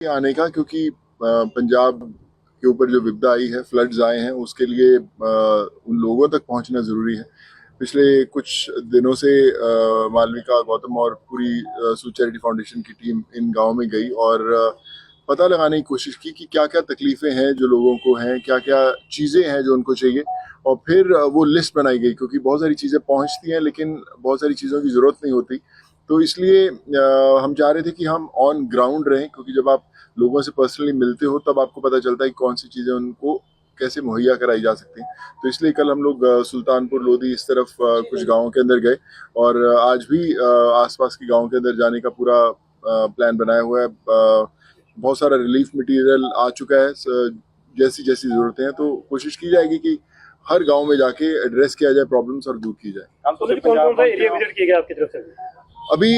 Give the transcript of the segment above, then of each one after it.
आने का, क्योंकि पंजाब के ऊपर जो विपदा आई है, फ्लड्स आए हैं, उसके लिए उन लोगों तक पहुंचना ज़रूरी है। पिछले कुछ दिनों से मालविका, गौतम और पूरी सूच चैरिटी फाउंडेशन की टीम इन गाँव में गई और पता लगाने की कोशिश की कि क्या क्या तकलीफ़ें हैं जो लोगों को हैं, क्या क्या चीज़ें हैं जो उनको चाहिए, और फिर वो लिस्ट बनाई गई, क्योंकि बहुत सारी चीज़ें पहुंचती हैं लेकिन बहुत सारी चीज़ों की ज़रूरत नहीं होती। तो इसलिए हम चाह रहे थे कि हम ऑन ग्राउंड रहें, क्योंकि जब आप लोगों से पर्सनली मिलते हो तब आपको पता चलता है कि कौन सी चीज़ें उनको कैसे मुहैया कराई जा सकती हैं। तो इसलिए कल हम लोग सुल्तानपुर लोधी इस तरफ कुछ गाँवों के अंदर गए, और आज भी आसपास के गाँव के अंदर जाने का पूरा प्लान बनाया हुआ है। बहुत सारा रिलीफ मटेरियल आ चुका है, जैसी जैसी ज़रूरतें हैं, तो कोशिश की जाएगी कि हर गांव में जाके एड्रेस किया जाए प्रॉब्लम्स और दूर की जाए। कौन कौन सा एरिया विजिट किया गया आपकी तरफ से? अभी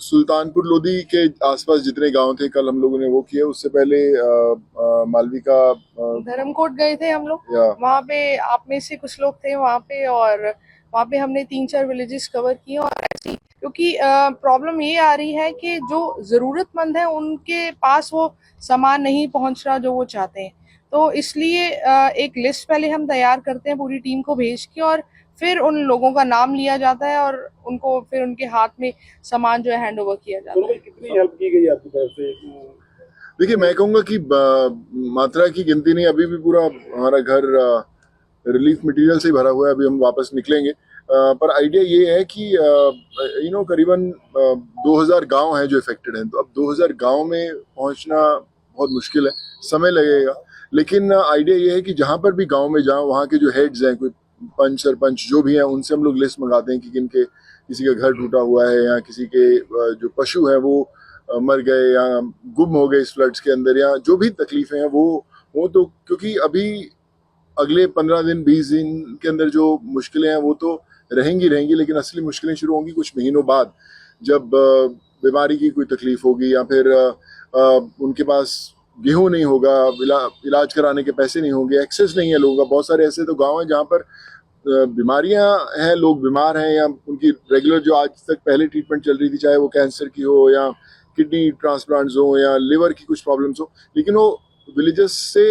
सुल्तानपुर लोधी के आसपास जितने गांव थे कल हम लोगों ने वो किए। उससे पहले मालविका धर्मकोट गए थे हम लोग। वहाँ पे आप में से कुछ लोग थे वहाँ पे, और वहाँ पे हमने 3-4 विलेजेस कवर किए। और ऐसी क्योंकि प्रॉब्लम ये आ रही है कि जो जरूरतमंद है उनके पास वो सामान नहीं पहुँच रहा जो वो चाहते हैं। तो इसलिए एक लिस्ट पहले हम तैयार करते हैं पूरी टीम को भेज के, और फिर उन लोगों का नाम लिया जाता है और उनको फिर उनके हाथ में सामान जो है हैंड ओवर किया जाता है। कितनी हेल्प की गई आपकी तरफ से? देखिए, मैं कहूँगा कि मात्रा की गिनती नहीं, अभी भी पूरा हमारा घर रिलीफ मटेरियल से ही भरा हुआ है। अभी हम वापस निकलेंगे, पर आइडिया ये है कि करीबन 2000 गांव हैं जो इफेक्टेड हैं। तो अब 2000 गांव में पहुंचना बहुत मुश्किल है, समय लगेगा। लेकिन आइडिया ये है कि जहां पर भी गांव में जाओ, वहां के जो हेड्स हैं, कोई पंच सरपंच जो भी हैं, उनसे हम लोग लिस्ट मंगाते हैं कि किनके किसी का घर टूटा हुआ है, या किसी के जो पशु हैं वो मर गए या गुम हो गए इस फ्लड्स के अंदर, या जो भी तकलीफें हैं वो तो, क्योंकि अभी अगले 15 दिन 20 दिन के अंदर जो मुश्किलें हैं वो तो रहेंगी, लेकिन असली मुश्किलें शुरू होंगी कुछ महीनों बाद, जब बीमारी की कोई तकलीफ होगी, या फिर उनके पास गेहूं नहीं होगा, इलाज कराने के पैसे नहीं होंगे, एक्सेस नहीं है लोगों का। बहुत सारे ऐसे तो गाँव हैं जहाँ पर बीमारियां हैं, लोग बीमार हैं, या उनकी रेगुलर जो आज तक पहले ट्रीटमेंट चल रही थी, चाहे वो कैंसर की हो या किडनी ट्रांसप्लांट्स हो या लिवर की कुछ प्रॉब्लम्स हो, लेकिन वो विलेजेस से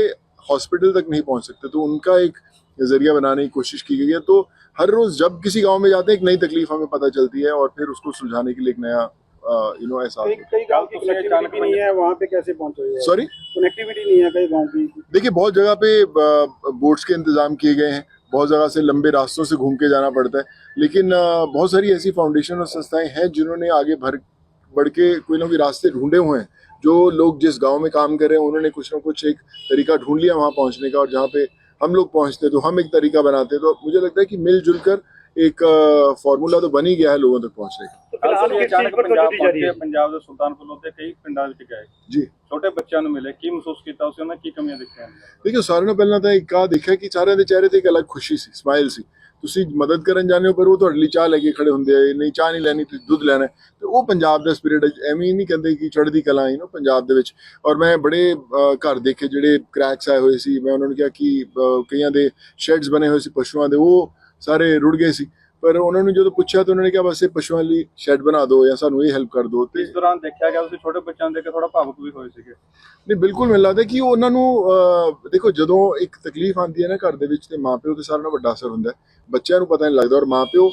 हॉस्पिटल तक नहीं पहुंच सकते। तो उनका एक जरिया बनाने की कोशिश की गई है। तो हर रोज जब किसी गांव में जाते हैं एक नई तकलीफ हमें पता चलती है, और फिर उसको सुलझाने के लिए एक नया एहसास। कई गांव की कनेक्टिविटी नहीं है, वहाँ पे कैसे पहुंचे? सॉरी, कनेक्टिविटी नहीं है कई गांव की। देखिए, बहुत जगह पे बोट्स के इंतजाम किए गए हैं, बहुत जगह से लंबे रास्तों से घूम के जाना पड़ता है, लेकिन बहुत सारी ऐसी फाउंडेशन और संस्थाएं हैं जिन्होंने आगे बढ़ के कोई ना कोई रास्ते ढूंढे हुए हैं। जो लोग जिस गांव में काम कर रहे हैं उन्होंने कुछ ना कुछ एक तरीका ढूंढ लिया वहां पहुंचने का, और जहाँ पे हम लोग पहुंचते तो हम एक तरीका बनाते। तो मुझे लगता है कि मिलजुल कर एक फॉर्मूला तो बन ही गया है लोगों तक पहुंचने का। पंजाब ਦੇ ਸੁਲਤਾਨਪੁਰ ਲੋਧੀ ਕਈ ਪਿੰਡਾਂ ਵਿੱਚ ਗਏ जी, ਛੋਟੇ ਬੱਚਿਆਂ ਨੂੰ ਮਿਲੇ, ਕੀ ਮਹਿਸੂਸ ਕੀਤਾ ਉਸ ਉਹਨਾਂ ਕੀ ਕਮੀਆਂ ਦੇਖੀਆਂ? देखिए, सारे ने पहला तो एक देखा कि सारे के चेहरे ते एक अलग खुशी सी, स्माइल सी। ਤੁਸੀਂ ਮਦਦ ਕਰਨ ਜਾਂਦੇ ਹੋ, ਪਰ ਉਹ ਤੁਹਾਡੇ ਲਈ ਚਾਹ ਲੈ ਕੇ ਖੜੇ ਹੁੰਦੇ ਆ, ਨਹੀਂ ਚਾਹ ਨਹੀਂ ਲੈਣੀ, ਤੁਸੀਂ ਦੁੱਧ ਲੈਣਾ। ਤੇ ਉਹ ਪੰਜਾਬ ਦਾ ਸਪਿਰਿਟ ਐਵੇਂ ਹੀ ਨਹੀਂ ਕਹਿੰਦੇ ਕਿ ਚੜ੍ਹਦੀ ਕਲਾ ਪੰਜਾਬ ਦੇ ਵਿੱਚ। ਔਰ ਮੈਂ ਬੜੇ ਘਰ ਦੇਖੇ ਜਿਹੜੇ ਕ੍ਰੈਕਸ ਆਏ ਹੋਏ ਸੀ, ਮੈਂ ਉਹਨਾਂ ਨੂੰ ਕਿਹਾ ਕਿ ਕਈਆਂ ਦੇ ਸ਼ੈਡਸ ਬਣੇ ਹੋਏ ਸੀ ਪਸ਼ੂਆਂ ਦੇ, ਉਹ ਸਾਰੇ ਰੁੜ ਗਏ ਸੀ। ਪਰ ਉਹਨਾਂ ਨੂੰ ਜਦੋਂ ਪੁੱਛਿਆ ਤਾਂ ਉਹਨਾਂ ਨੇ ਕਿਹਾ ਬਸ ਇਹ ਪਸ਼ੂਆਂ ਲਈ ਸ਼ੈਡ ਬਣਾ ਦਿਓ ਜਾਂ ਸਾਨੂੰ ਇਹ ਹੈਲਪ ਕਰ ਦਿਓ। ਤੇ ਇਸ ਦੌਰਾਨ ਦੇਖਿਆ ਗਿਆ ਤੁਸੀਂ ਛੋਟੇ ਬੱਚਿਆਂ ਨੂੰ ਦੇਖ ਕੇ ਥੋੜਾ ਭਾਵੁਕ ਵੀ ਹੋਏ ਸੀਗੇ? ਨਹੀਂ, ਬਿਲਕੁਲ ਮੈਨੂੰ ਲੱਗਦਾ ਕਿ ਉਹਨਾਂ ਨੂੰ ਦੇਖੋ, ਜਦੋਂ ਇੱਕ ਤਕਲੀਫ ਆਉਂਦੀ ਹੈ ਨਾ ਘਰ ਦੇ ਵਿੱਚ, ਤੇ ਮਾਪਿਓ ਤੇ ਸਾਰਿਆਂ ਨਾਲੋਂ ਵੱਡਾ ਅਸਰ ਹੁੰਦਾ ਹੈ। ਬੱਚਿਆਂ ਨੂੰ ਪਤਾ ਨਹੀਂ ਲੱਗਦਾ, ਔਰ ਮਾਪਿਓ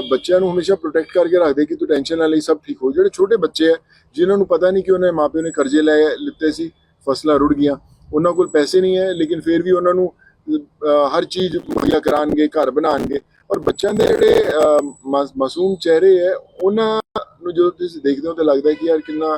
ਬੱਚਿਆਂ ਨੂੰ ਹਮੇਸ਼ਾ ਪ੍ਰੋਟੈਕਟ ਕਰਕੇ ਰੱਖਦੇ ਕਿ ਤੂੰ ਟੈਨਸ਼ਨ ਨਾ ਲਈ, ਸਭ ਠੀਕ ਹੋ। ਜਿਹੜੇ ਛੋਟੇ ਬੱਚੇ ਹੈ ਜਿਨ੍ਹਾਂ ਨੂੰ ਪਤਾ ਨਹੀਂ ਕਿ ਉਹਨਾਂ ਮਾਪਿਓ ਨੇ ਕਰਜ਼ੇ ਲਿੱਤੇ ਸੀ, ਫਸਲਾਂ ਰੁੜ ਗਈਆਂ, ਉਹਨਾਂ ਕੋਲ ਪੈਸੇ ਨਹੀਂ ਹੈ, ਲੇਕਿਨ ਫਿਰ ਵੀ ਉਹਨਾਂ ਨੂੰ ਹਰ ਚੀਜ਼ ਮੁਹੱਈਆ ਕਰਾਉਣਗੇ, ਘਰ ਬਣਾਉਣਗੇ। ਔਰ ਬੱਚਿਆਂ ਦੇ ਜਿਹੜੇ ਮਾਸੂਮ ਚਿਹਰੇ ਹੈ, ਉਹਨਾਂ ਨੂੰ ਜਦੋਂ ਤੁਸੀਂ ਦੇਖਦੇ ਹੋ ਤਾਂ ਲੱਗਦਾ ਕਿ ਯਾਰ ਕਿੰਨਾ